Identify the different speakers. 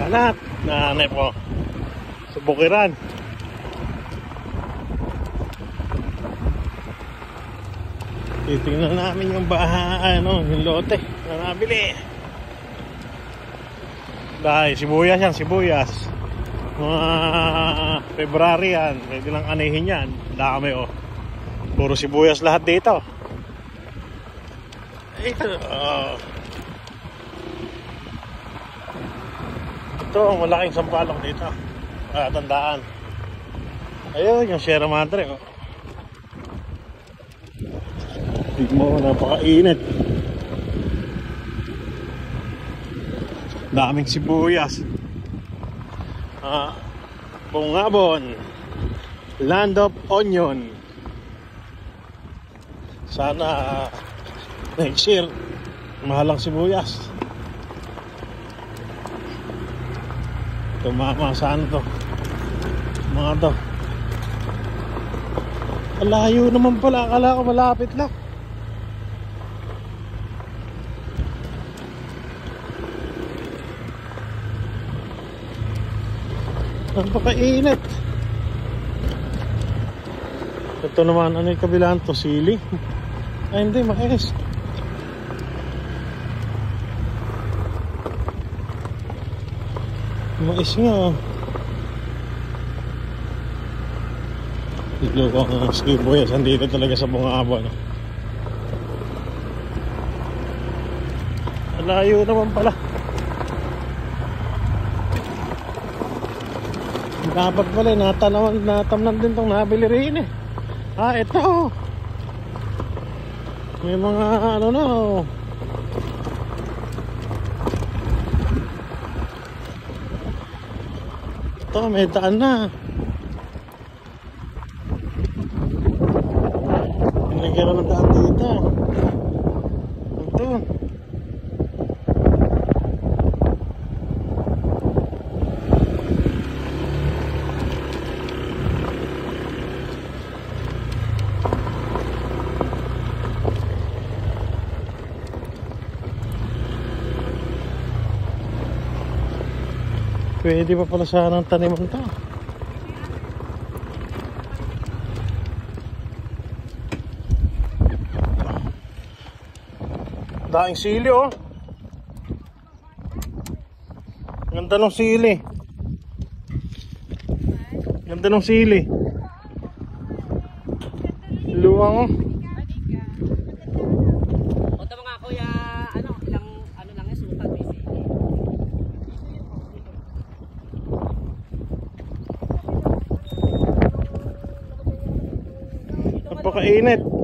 Speaker 1: Kalat. Nanay po. Sa bukiran. Titingnan namin yung yung lote na nabili. Dahil sibuyas yan, sibuyas. Mga February yan, pwede lang anihin yan. Dami oh. Puro sibuyas lahat dito. Ito, ito ang malaking sampalok dito. Tandaan. Ayun, yung Sierra Madre oh. Tignan mo, napakainit. Daming sibuyas. Bungabon, Land of Onion. Sana next year mahalang sibuyas. Tumama saan to? Mga to. Alayo naman pala. Akala ko malapit lang. Napakainit. Ito naman, ano yung kabilaan to? Sili? Ay hindi, mais. Mais nga oh. Ito ko ang sibuyas. Andito talaga sa Bungabon no? Alayo naman pala. Dapat pala, natamnan din itong nabili rin eh. Ito. May mga ano na oh. Ito, may daan na. Nagkaroon ng daan dito. Ito. Pwede pa pala sana ang taniman to. Daing sili oh. Ganda ng sili. Ganda ng sili. Luwang oh.
Speaker 2: Punta mga kuya, ilang lang yan, sukat busy.
Speaker 1: Napakainit.